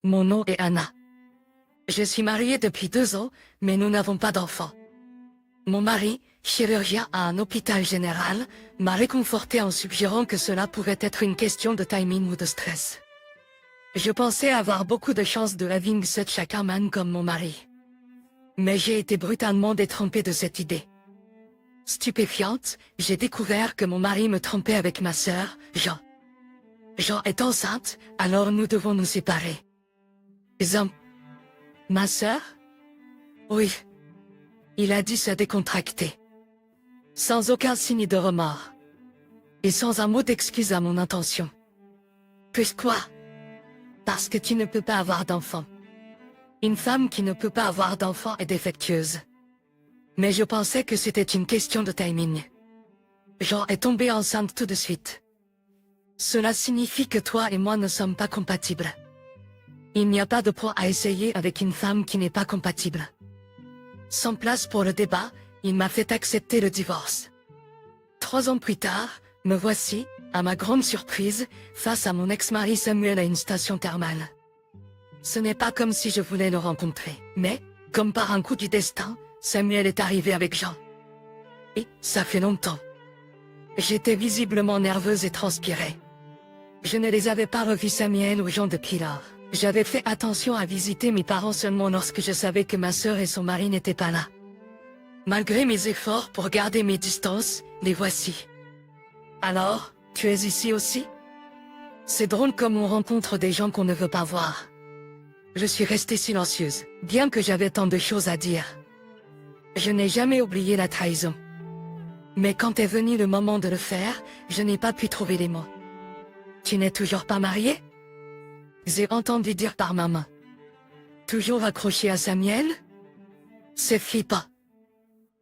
Mon nom est Anna. Je suis mariée depuis 2 ans, mais nous n'avons pas d'enfants. Mon mari, chirurgien à un hôpital général, m'a réconforté en suggérant que cela pouvait être une question de timing ou de stress. Je pensais avoir beaucoup de chance de having such a carman comme mon mari. Mais j'ai été brutalement détrompée de cette idée. Stupéfiante, j'ai découvert que mon mari me trompait avec ma sœur, Jean. Jean est enceinte, alors nous devons nous séparer. Jean. Ma sœur? Oui. Il a dit se décontracter. Sans aucun signe de remords. Et sans un mot d'excuse à mon intention. Pourquoi? Parce que tu ne peux pas avoir d'enfant. Une femme qui ne peut pas avoir d'enfant est défectueuse. Mais je pensais que c'était une question de timing. Jean est tombée enceinte tout de suite. Cela signifie que toi et moi ne sommes pas compatibles. Il n'y a pas de point à essayer avec une femme qui n'est pas compatible. Sans place pour le débat, il m'a fait accepter le divorce. 3 ans plus tard, me voici, à ma grande surprise, face à mon ex-mari Samuel à une station thermale. Ce n'est pas comme si je voulais le rencontrer, mais, comme par un coup du destin, Samuel est arrivé avec Jean. Et, ça fait longtemps. J'étais visiblement nerveuse et transpirais. Je ne les avais pas revus Samuel ou Jean depuis lors. J'avais fait attention à visiter mes parents seulement lorsque je savais que ma sœur et son mari n'étaient pas là. Malgré mes efforts pour garder mes distances, les voici. Alors, tu es ici aussi? C'est drôle comme on rencontre des gens qu'on ne veut pas voir. Je suis restée silencieuse, bien que j'avais tant de choses à dire. Je n'ai jamais oublié la trahison. Mais quand est venu le moment de le faire, je n'ai pas pu trouver les mots. Tu n'es toujours pas mariée? J'ai entendu dire par maman. Toujours accroché à Samuel? C'est flippant.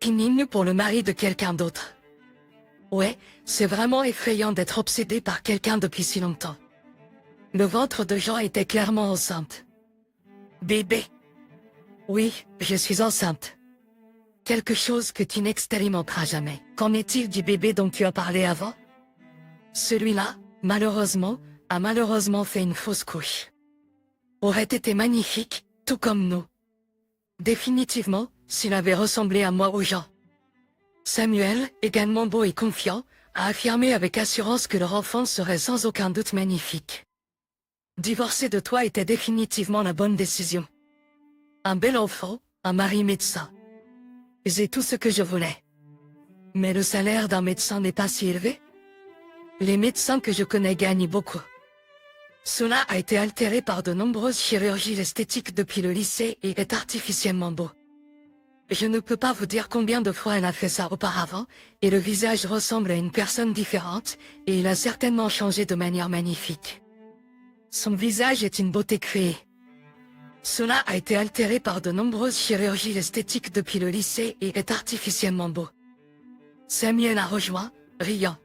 Pinine pour le mari de quelqu'un d'autre. Ouais, c'est vraiment effrayant d'être obsédé par quelqu'un depuis si longtemps. Le ventre de Jean était clairement enceinte. Bébé. Oui, je suis enceinte. Quelque chose que tu n'expérimenteras jamais. Qu'en est-il du bébé dont tu as parlé avant? Celui-là, malheureusement, a malheureusement fait une fausse couche. Aurait été magnifique, tout comme nous. Définitivement, s'il avait ressemblé à moi ou Jean. Samuel, également beau et confiant, a affirmé avec assurance que leur enfant serait sans aucun doute magnifique. Divorcer de toi était définitivement la bonne décision. Un bel enfant, un mari médecin. J'ai tout ce que je voulais. Mais le salaire d'un médecin n'est pas si élevé. Les médecins que je connais gagnent beaucoup. Cela a été altéré par de nombreuses chirurgies esthétiques depuis le lycée et est artificiellement beau. Je ne peux pas vous dire combien de fois elle a fait ça auparavant, et le visage ressemble à une personne différente, et il a certainement changé de manière magnifique. Son visage est une beauté créée. Cela a été altéré par de nombreuses chirurgies esthétiques depuis le lycée et est artificiellement beau. Samuel a rejoint, riant.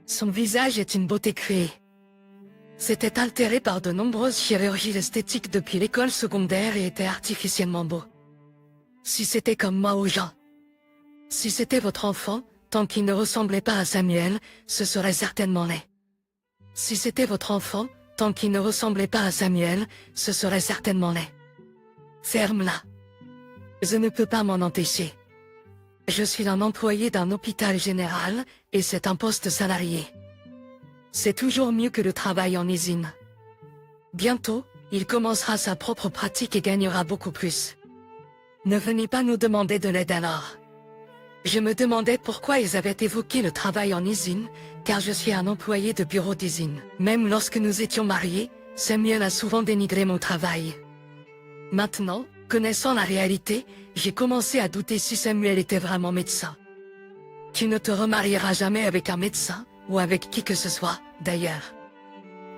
Son visage est une beauté créée. C'était altéré par de nombreuses chirurgies esthétiques depuis l'école secondaire et était artificiellement beau. Si c'était comme moi ou Jean. Si c'était votre enfant, tant qu'il ne ressemblait pas à Samuel, ce serait certainement laid. Si c'était votre enfant, tant qu'il ne ressemblait pas à Samuel, ce serait certainement laid. Ferme-la. Je ne peux pas m'en empêcher. Je suis un employé d'un hôpital général, et c'est un poste salarié. C'est toujours mieux que le travail en usine. Bientôt, il commencera sa propre pratique et gagnera beaucoup plus. Ne venez pas nous demander de l'aide alors. Je me demandais pourquoi ils avaient évoqué le travail en usine, car je suis un employé de bureau d'usine. Même lorsque nous étions mariés, Samuel a souvent dénigré mon travail. Maintenant, connaissant la réalité, j'ai commencé à douter si Samuel était vraiment médecin. Tu ne te remarieras jamais avec un médecin, ou avec qui que ce soit, d'ailleurs.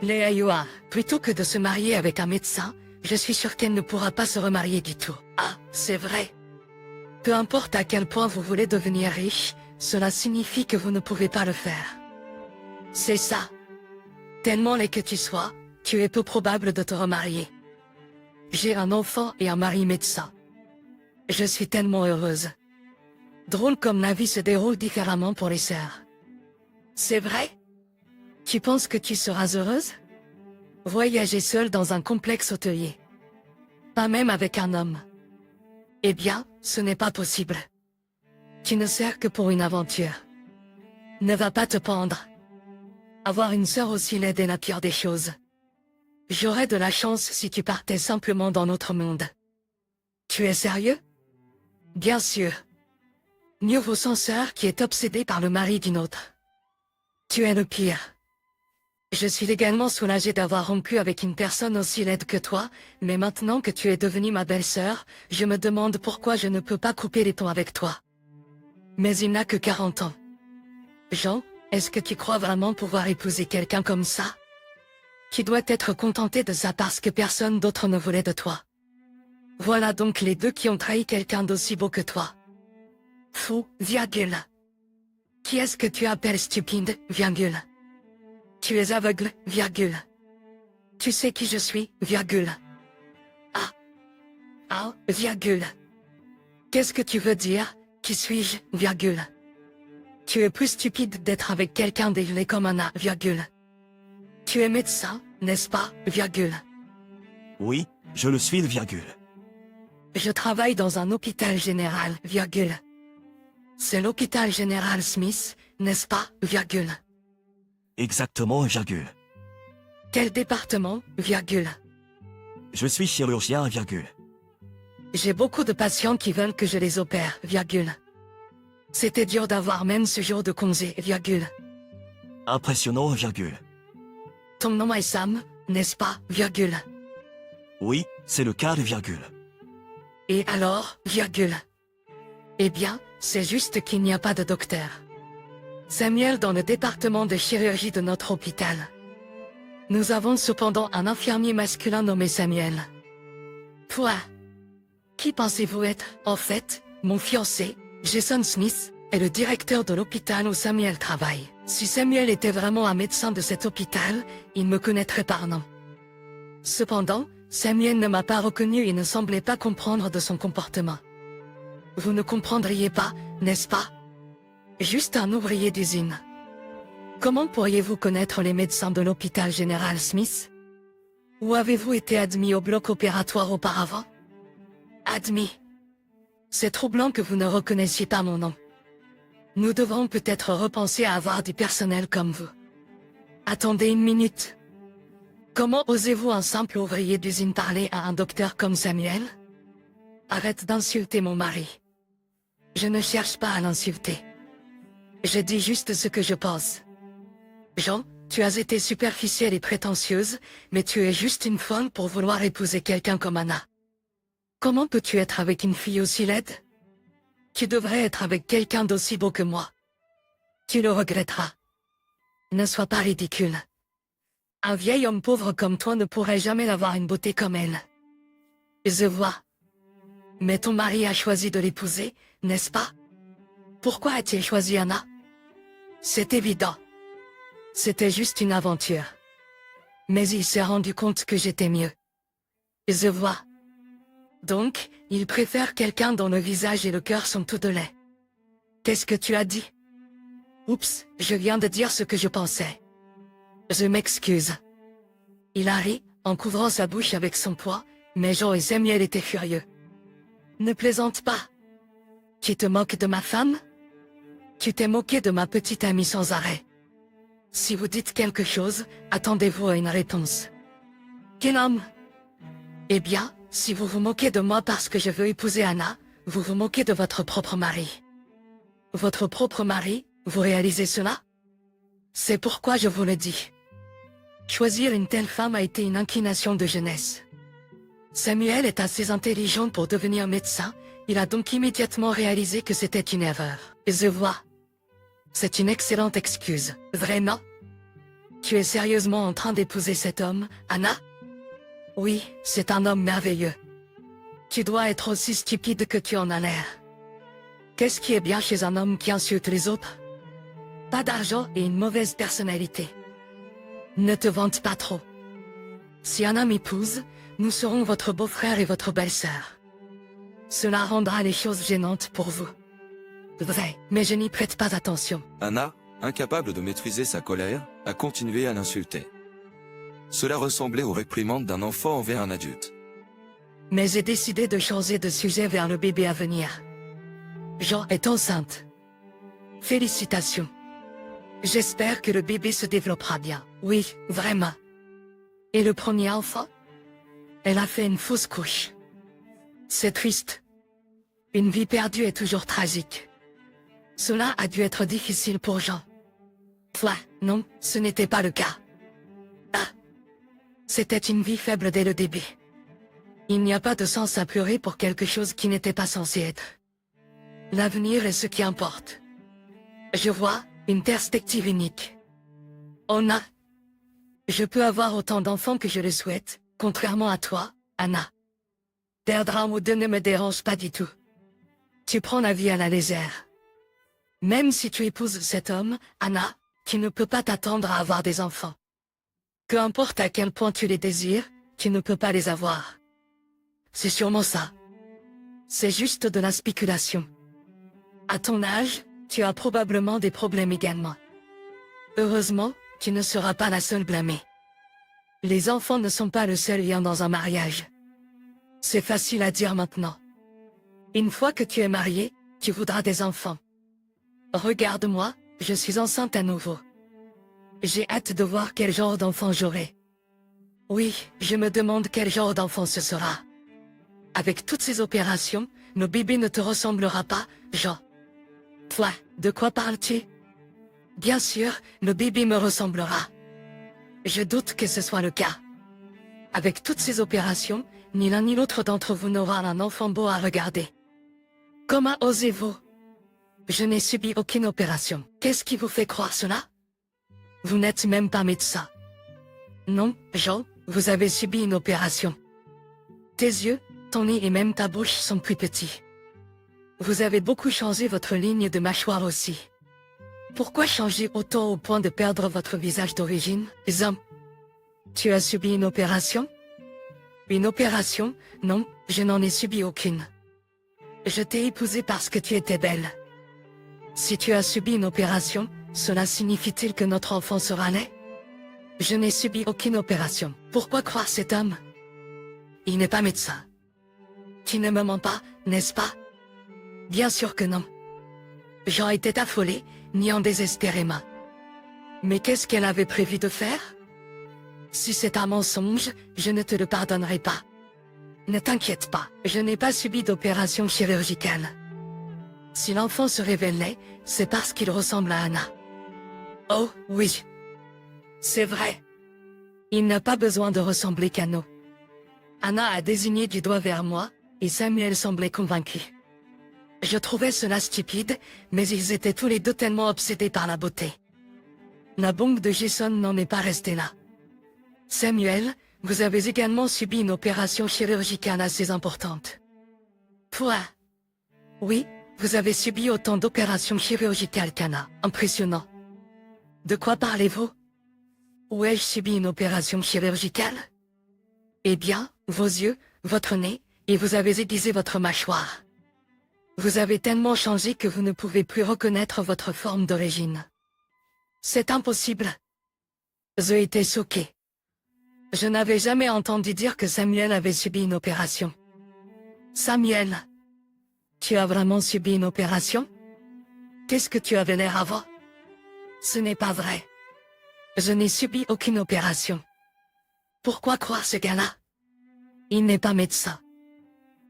Léa Yoa, plutôt que de se marier avec un médecin, je suis sûre qu'elle ne pourra pas se remarier du tout. Ah, c'est vrai. Peu importe à quel point vous voulez devenir riche, cela signifie que vous ne pouvez pas le faire. C'est ça. Tellement laid que tu sois, tu es peu probable de te remarier. J'ai un enfant et un mari médecin. Je suis tellement heureuse. Drôle comme la vie se déroule différemment pour les sœurs. C'est vrai? Tu penses que tu seras heureuse? Voyager seul dans un complexe hôtelier. Pas même avec un homme. Eh bien, ce n'est pas possible. Tu ne sers que pour une aventure. Ne va pas te pendre. Avoir une sœur aussi laide est la pire des choses. J'aurais de la chance si tu partais simplement dans notre monde. Tu es sérieux? Bien sûr. Mieux vaut sans sœur qui est obsédée par le mari d'une autre. Tu es le pire. Je suis également soulagée d'avoir rompu avec une personne aussi laide que toi, mais maintenant que tu es devenue ma belle-sœur, je me demande pourquoi je ne peux pas couper les ponts avec toi. Mais il n'a que 40 ans. Jean, est-ce que tu crois vraiment pouvoir épouser quelqu'un comme ça? Tu dois être contenté de ça parce que personne d'autre ne voulait de toi. Voilà donc les deux qui ont trahi quelqu'un d'aussi beau que toi. Fou, virgule. Qui est-ce que tu appelles stupide, virgule? Tu es aveugle, virgule. Tu sais qui je suis, virgule. Ah, virgule. Qu'est-ce que tu veux dire, qui suis-je, virgule? Tu es plus stupide d'être avec quelqu'un d'élevé comme Anna, virgule. Tu es médecin, n'est-ce pas, virgule? Oui, je le suis, virgule. Je travaille dans un hôpital général, virgule. C'est l'hôpital général Smith, n'est-ce pas, virgule? Exactement, virgule. Quel département, virgule? Je suis chirurgien, virgule. J'ai beaucoup de patients qui veulent que je les opère, virgule. C'était dur d'avoir même ce jour de congé, virgule. Impressionnant, virgule. Ton nom est Sam, n'est-ce pas, virgule? Oui, c'est le cas, virgule. Et alors, virgule? Eh bien, c'est juste qu'il n'y a pas de docteur. Samuel dans le département de chirurgie de notre hôpital. Nous avons cependant un infirmier masculin nommé Samuel. Toi, qui pensez-vous être, en fait, mon fiancé, Jason Smith, est le directeur de l'hôpital où Samuel travaille. Si Samuel était vraiment un médecin de cet hôpital, il me connaîtrait par nom. Cependant, Samuel ne m'a pas reconnu et ne semblait pas comprendre de son comportement. Vous ne comprendriez pas, n'est-ce pas? Juste un ouvrier d'usine. Comment pourriez-vous connaître les médecins de l'hôpital général Smith? Où avez-vous été admis au bloc opératoire auparavant? Admis. C'est troublant que vous ne reconnaissiez pas mon nom. Nous devons peut-être repenser à avoir du personnel comme vous. Attendez une minute. Comment osez-vous un simple ouvrier d'usine parler à un docteur comme Samuel? Arrête d'insulter mon mari. Je ne cherche pas à l'insulter. Je dis juste ce que je pense. Jean, tu as été superficielle et prétentieuse, mais tu es juste une folle pour vouloir épouser quelqu'un comme Anna. Comment peux-tu être avec une fille aussi laide? Tu devrais être avec quelqu'un d'aussi beau que moi. Tu le regretteras. Ne sois pas ridicule. Un vieil homme pauvre comme toi ne pourrait jamais avoir une beauté comme elle. Je vois. Mais ton mari a choisi de l'épouser, n'est-ce pas? Pourquoi a-t-il choisi Anna? C'est évident. C'était juste une aventure. Mais il s'est rendu compte que j'étais mieux. Je vois. Donc, il préfère quelqu'un dont le visage et le cœur sont tout de lait. Qu'est-ce que tu as dit? Oups, je viens de dire ce que je pensais. Je m'excuse. Il a ri, en couvrant sa bouche avec son poing, mais Jean et Samuel étaient furieux. Ne plaisante pas. Tu te moques de ma femme? Tu t'es moqué de ma petite amie sans arrêt. Si vous dites quelque chose, attendez-vous à une réponse. Quel homme? Eh bien, si vous vous moquez de moi parce que je veux épouser Anna, vous vous moquez de votre propre mari. Votre propre mari, vous réalisez cela? C'est pourquoi je vous le dis. Choisir une telle femme a été une inclination de jeunesse. Samuel est assez intelligent pour devenir médecin, il a donc immédiatement réalisé que c'était une erreur. Je vois. C'est une excellente excuse, vraiment? Tu es sérieusement en train d'épouser cet homme, Anna? Oui, c'est un homme merveilleux. Tu dois être aussi stupide que tu en as l'air. Qu'est-ce qui est bien chez un homme qui insulte les autres? Pas d'argent et une mauvaise personnalité. Ne te vante pas trop. Si Anna m'épouse, nous serons votre beau-frère et votre belle-sœur. Cela rendra les choses gênantes pour vous. Vrai, mais je n'y prête pas attention. Anna, incapable de maîtriser sa colère, a continué à l'insulter. Cela ressemblait aux réprimandes d'un enfant envers un adulte. Mais j'ai décidé de changer de sujet vers le bébé à venir. Jean est enceinte. Félicitations. J'espère que le bébé se développera bien. Oui, vraiment. Et le premier enfant? Elle a fait une fausse couche. C'est triste. Une vie perdue est toujours tragique. Cela a dû être difficile pour Jean. Toi, non, ce n'était pas le cas. Ah. C'était une vie faible dès le début. Il n'y a pas de sens à pleurer pour quelque chose qui n'était pas censé être. L'avenir est ce qui importe. Je vois une perspective unique. Je peux avoir autant d'enfants que je le souhaite, contrairement à toi, Anna. Perdre un ou deux ne me dérange pas du tout. Tu prends la vie à la légère. Même si tu épouses cet homme, Anna, tu ne peux pas t'attendre à avoir des enfants. Peu importe à quel point tu les désires, tu ne peux pas les avoir. C'est sûrement ça. C'est juste de la spéculation. À ton âge, tu as probablement des problèmes également. Heureusement, tu ne seras pas la seule blâmée. Les enfants ne sont pas le seul lien dans un mariage. C'est facile à dire maintenant. Une fois que tu es marié, tu voudras des enfants. Regarde-moi, je suis enceinte à nouveau. J'ai hâte de voir quel genre d'enfant j'aurai. Oui, je me demande quel genre d'enfant ce sera. Avec toutes ces opérations, nos bébés ne te ressemblera pas, Jean. Toi, de quoi parles-tu? Bien sûr, le bébé me ressemblera. Je doute que ce soit le cas. Avec toutes ces opérations, ni l'un ni l'autre d'entre vous n'aura un enfant beau à regarder. Comment osez-vous? Je n'ai subi aucune opération. Qu'est-ce qui vous fait croire cela? Vous n'êtes même pas médecin. Non, Jean, vous avez subi une opération. Tes yeux, ton nez et même ta bouche sont plus petits. Vous avez beaucoup changé votre ligne de mâchoire aussi. Pourquoi changer autant au point de perdre votre visage d'origine, Jean? Tu as subi une opération? Une opération? Non, je n'en ai subi aucune. Je t'ai épousée parce que tu étais belle. Si tu as subi une opération, cela signifie-t-il que notre enfant sera laid? Je n'ai subi aucune opération. Pourquoi croire cet homme? Il n'est pas médecin. Tu ne me mens pas, n'est-ce pas? Bien sûr que non. Jean était affolé, niant désespérément. Mais qu'est-ce qu'elle avait prévu de faire? Si c'est un mensonge, je ne te le pardonnerai pas. Ne t'inquiète pas, je n'ai pas subi d'opération chirurgicale. Si l'enfant se révèle laid, c'est parce qu'il ressemble à Anna. Oh, oui. C'est vrai. Il n'a pas besoin de ressembler qu'à nous. Anna a désigné du doigt vers moi, et Samuel semblait convaincu. Je trouvais cela stupide, mais ils étaient tous les deux tellement obsédés par la beauté. La bombe de Jason n'en est pas restée là. Samuel, vous avez également subi une opération chirurgicale assez importante. Toi? Oui, vous avez subi autant d'opérations chirurgicales qu'Anna. Impressionnant. De quoi parlez-vous? Où ai-je subi une opération chirurgicale? Eh bien, vos yeux, votre nez, et vous avez aiguisé votre mâchoire. Vous avez tellement changé que vous ne pouvez plus reconnaître votre forme d'origine. C'est impossible. J'ai été choqué. Je n'avais jamais entendu dire que Samuel avait subi une opération. Samuel, tu as vraiment subi une opération? Qu'est-ce que tu avais l'air avant? Ce n'est pas vrai. Je n'ai subi aucune opération. Pourquoi croire ce gars-là? Il n'est pas médecin.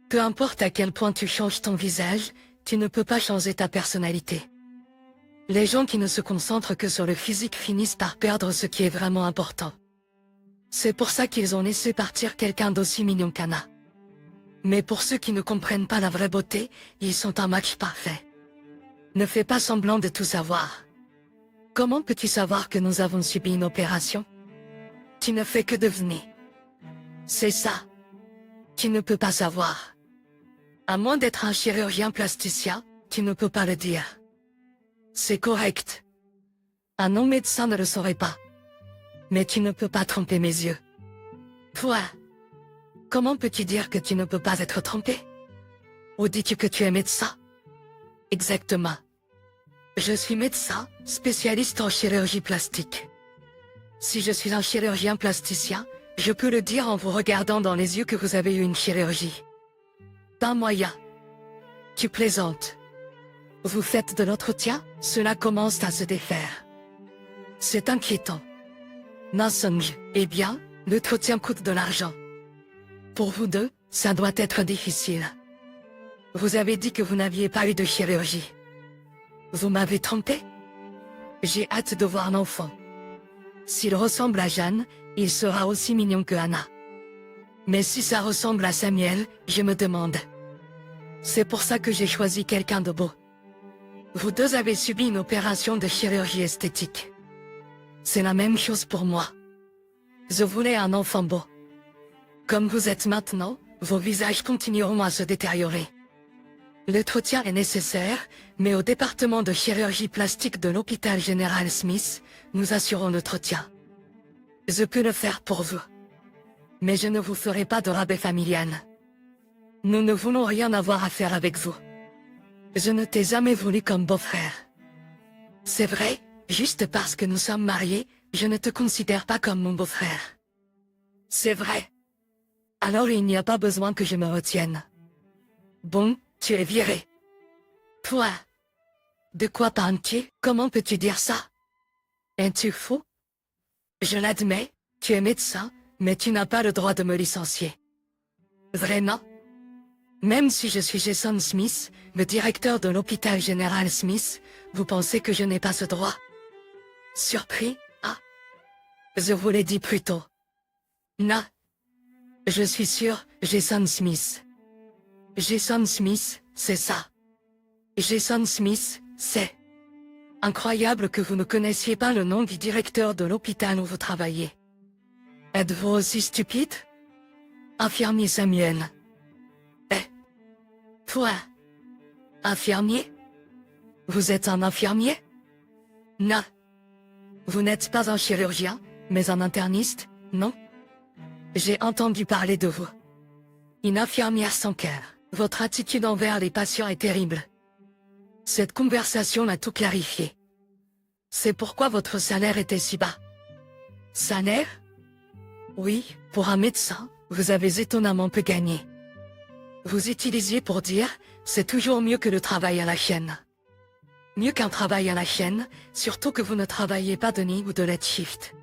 Peu importe à quel point tu changes ton visage, tu ne peux pas changer ta personnalité. Les gens qui ne se concentrent que sur le physique finissent par perdre ce qui est vraiment important. C'est pour ça qu'ils ont laissé partir quelqu'un d'aussi mignon qu'Anna. Mais pour ceux qui ne comprennent pas la vraie beauté, ils sont un match parfait. Ne fais pas semblant de tout savoir. Comment peux-tu savoir que nous avons subi une opération? Tu ne fais que deviner. C'est ça. Tu ne peux pas savoir. À moins d'être un chirurgien plasticien, tu ne peux pas le dire. C'est correct. Un non-médecin ne le saurait pas. Mais tu ne peux pas tromper mes yeux. Toi, comment peux-tu dire que tu ne peux pas être trompé? Ou dis-tu que tu es médecin? Exactement. Je suis médecin, spécialiste en chirurgie plastique. Si je suis un chirurgien plasticien, je peux le dire en vous regardant dans les yeux que vous avez eu une chirurgie. Pas moyen. Tu plaisantes. Vous faites de l'entretien, cela commence à se défaire. C'est inquiétant. Nasong, eh bien, l'entretien coûte de l'argent. Pour vous deux, ça doit être difficile. Vous avez dit que vous n'aviez pas eu de chirurgie. Vous m'avez trompé? J'ai hâte de voir l'enfant. S'il ressemble à Jeanne, il sera aussi mignon que Anna. Mais si ça ressemble à Samuel, je me demande. C'est pour ça que j'ai choisi quelqu'un de beau. Vous deux avez subi une opération de chirurgie esthétique. C'est la même chose pour moi. Je voulais un enfant beau. Comme vous êtes maintenant, vos visages continueront à se détériorer. L'entretien est nécessaire, mais au département de chirurgie plastique de l'hôpital général Smith, nous assurons l'entretien. Je peux le faire pour vous. Mais je ne vous ferai pas de rabais familial. Nous ne voulons rien avoir à faire avec vous. Je ne t'ai jamais voulu comme beau-frère. C'est vrai, juste parce que nous sommes mariés, je ne te considère pas comme mon beau-frère. C'est vrai. Alors il n'y a pas besoin que je me retienne. Bon, tu es viré. Toi. De quoi parles-tu? Comment peux-tu dire ça? Es-tu fou? Je l'admets, tu es médecin, mais tu n'as pas le droit de me licencier. Vraiment? Même si je suis Jason Smith, le directeur de l'hôpital général Smith, vous pensez que je n'ai pas ce droit? Surpris? Ah? Je vous l'ai dit plus tôt. Non. Je suis sûr, Jason Smith. Jason Smith, c'est ça. Jason Smith, c'est... Incroyable que vous ne connaissiez pas le nom du directeur de l'hôpital où vous travaillez. Êtes-vous aussi stupide? Infirmier Samuel. Toi. Infirmier? Vous êtes un infirmier? Non. Vous n'êtes pas un chirurgien, mais un interniste, non? J'ai entendu parler de vous. Une infirmière sans cœur. Votre attitude envers les patients est terrible. Cette conversation l'a tout clarifié. C'est pourquoi votre salaire était si bas. Salaire? Oui, pour un médecin, vous avez étonnamment peu gagné. Vous utilisiez pour dire, c'est toujours mieux que le travail à la chaîne. Mieux qu'un travail à la chaîne, surtout que vous ne travaillez pas de nuit ou de late shift.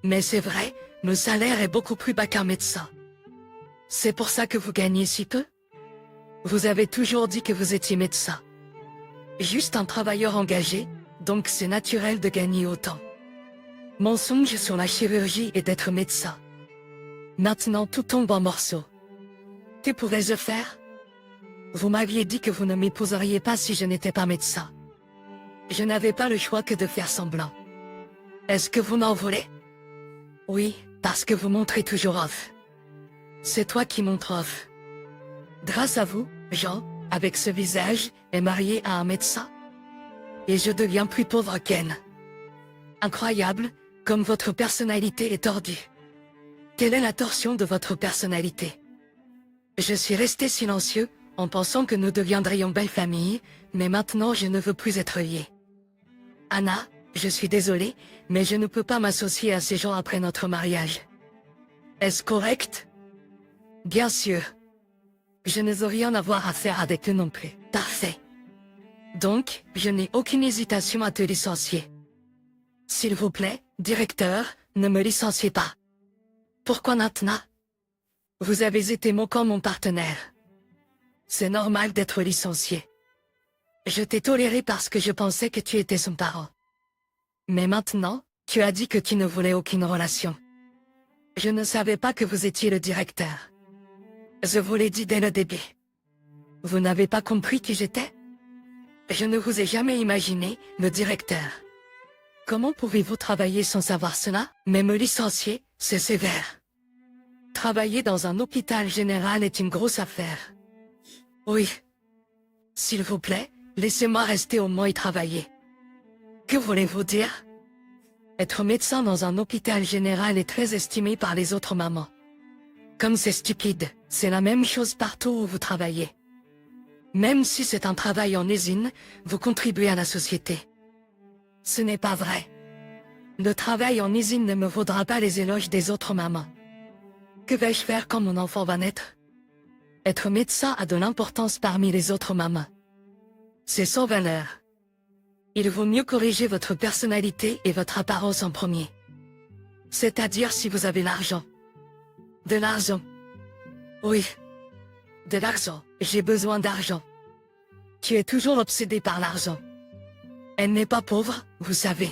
Mais c'est vrai, le salaire est beaucoup plus bas qu'un médecin. C'est pour ça que vous gagnez si peu? Vous avez toujours dit que vous étiez médecin. Juste un travailleur engagé, donc c'est naturel de gagner autant. Mon songe sur la chirurgie est d'être médecin. Maintenant tout tombe en morceaux. Que pourrais-je faire? Vous m'aviez dit que vous ne m'épouseriez pas si je n'étais pas médecin. Je n'avais pas le choix que de faire semblant. Est-ce que vous m'en voulez? Oui, parce que vous montrez toujours off. C'est toi qui montres off. Grâce à vous, Jean, avec ce visage, est marié à un médecin. Et je deviens plus pauvre qu'Anne. Incroyable, comme votre personnalité est tordue. Quelle est la torsion de votre personnalité? Je suis resté silencieux, en pensant que nous deviendrions belle famille, mais maintenant je ne veux plus être lié. Anna, je suis désolé, mais je ne peux pas m'associer à ces gens après notre mariage. Est-ce correct? Bien sûr. Je ne veux rien avoir à faire avec eux non plus. Parfait. Donc, je n'ai aucune hésitation à te licencier. S'il vous plaît, directeur, ne me licenciez pas. Pourquoi maintenant? Vous avez été moquant mon partenaire. C'est normal d'être licencié. Je t'ai toléré parce que je pensais que tu étais son parent. Mais maintenant, tu as dit que tu ne voulais aucune relation. Je ne savais pas que vous étiez le directeur. Je vous l'ai dit dès le début. Vous n'avez pas compris qui j'étais? Je ne vous ai jamais imaginé, le directeur. Comment pouvez-vous travailler sans savoir cela? Mais me licencier, c'est sévère. Travailler dans un hôpital général est une grosse affaire. Oui. S'il vous plaît, laissez-moi rester au moins y travailler. Que voulez-vous dire? Être médecin dans un hôpital général est très estimé par les autres mamans. Comme c'est stupide, c'est la même chose partout où vous travaillez. Même si c'est un travail en usine, vous contribuez à la société. Ce n'est pas vrai. Le travail en usine ne me vaudra pas les éloges des autres mamans. Que vais-je faire quand mon enfant va naître? Être médecin a de l'importance parmi les autres mamans. C'est sans valeur. Il vaut mieux corriger votre personnalité et votre apparence en premier. C'est-à-dire si vous avez l'argent. De l'argent. Oui. De l'argent. J'ai besoin d'argent. Tu es toujours obsédé par l'argent. Elle n'est pas pauvre, vous savez.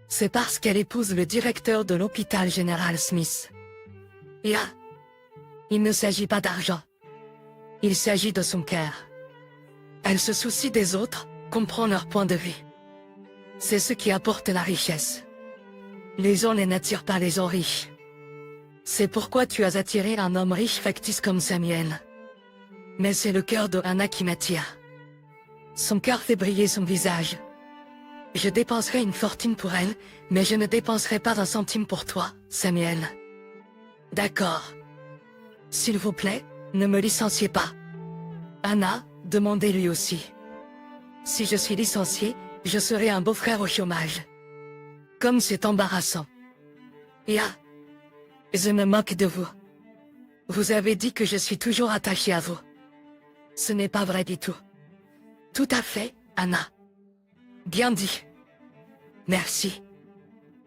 C'est parce qu'elle épouse le directeur de l'hôpital général Smith. Il ne s'agit pas d'argent. Il s'agit de son cœur. Elle se soucie des autres, comprend leur point de vue. C'est ce qui apporte la richesse. Les gens n'attirent pas les gens riches. C'est pourquoi tu as attiré un homme riche factice comme Samuel. Mais c'est le cœur de Anna qui m'attire. Son cœur fait briller son visage. Je dépenserai une fortune pour elle, mais je ne dépenserai pas un centime pour toi, Samuel. D'accord. S'il vous plaît, ne me licenciez pas. Anna, demandez lui aussi. Si je suis licencié, je serai un beau-frère au chômage. Comme c'est embarrassant. Je me moque de vous. Vous avez dit que je suis toujours attaché à vous. Ce n'est pas vrai du tout. Tout à fait, Anna. Bien dit. Merci.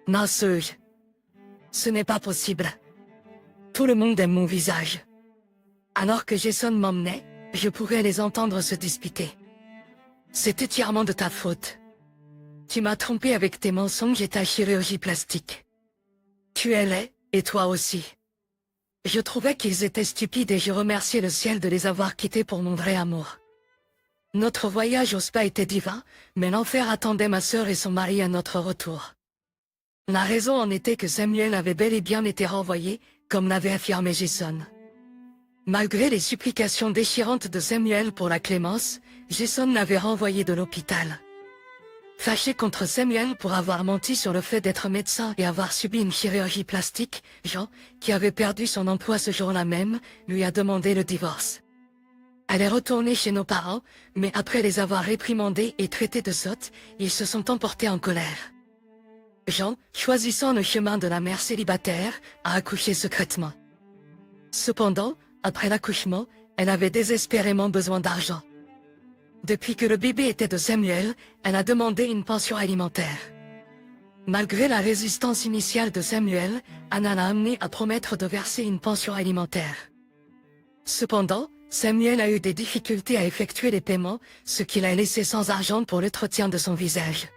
Mensonge. Ce n'est pas possible. Tout le monde aime mon visage. Alors que Jason m'emmenait, je pourrais les entendre se disputer. C'est entièrement de ta faute. Tu m'as trompé avec tes mensonges et ta chirurgie plastique. Tu es laid, et toi aussi. Je trouvais qu'ils étaient stupides et je remerciais le ciel de les avoir quittés pour mon vrai amour. Notre voyage au spa était divin, mais l'enfer attendait ma sœur et son mari à notre retour. La raison en était que Samuel avait bel et bien été renvoyé, comme l'avait affirmé Jason. Malgré les supplications déchirantes de Samuel pour la clémence, Jason l'avait renvoyé de l'hôpital. Fâché contre Samuel pour avoir menti sur le fait d'être médecin et avoir subi une chirurgie plastique, Jean, qui avait perdu son emploi ce jour-là même, lui a demandé le divorce. Elle est retournée chez nos parents, mais après les avoir réprimandés et traités de sottes, ils se sont emportés en colère. Jean, choisissant le chemin de la mère célibataire, a accouché secrètement. Cependant, après l'accouchement, elle avait désespérément besoin d'argent. Depuis que le bébé était de Samuel, elle a demandé une pension alimentaire. Malgré la résistance initiale de Samuel, Anna l'a amené à promettre de verser une pension alimentaire. Cependant, Samuel a eu des difficultés à effectuer les paiements, ce qui l'a laissé sans argent pour l'entretien de son visage.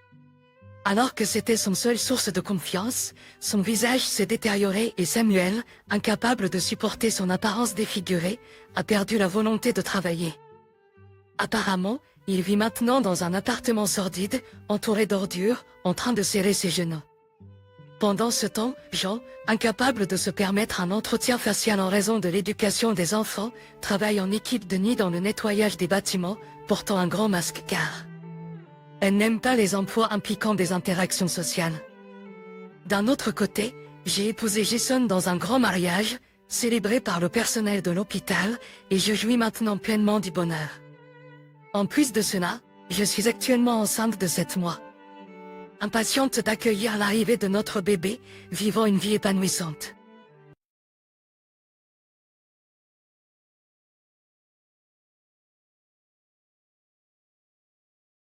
Alors que c'était son seule source de confiance, son visage s'est détérioré et Samuel, incapable de supporter son apparence défigurée, a perdu la volonté de travailler. Apparemment, il vit maintenant dans un appartement sordide, entouré d'ordures, en train de serrer ses genoux. Pendant ce temps, Jean, incapable de se permettre un entretien facial en raison de l'éducation des enfants, travaille en équipe de nuit dans le nettoyage des bâtiments, portant un grand masque car elle n'aime pas les emplois impliquant des interactions sociales. D'un autre côté, j'ai épousé Jason dans un grand mariage, célébré par le personnel de l'hôpital, et je jouis maintenant pleinement du bonheur. En plus de cela, je suis actuellement enceinte de 7 mois. Impatiente d'accueillir l'arrivée de notre bébé, vivant une vie épanouissante.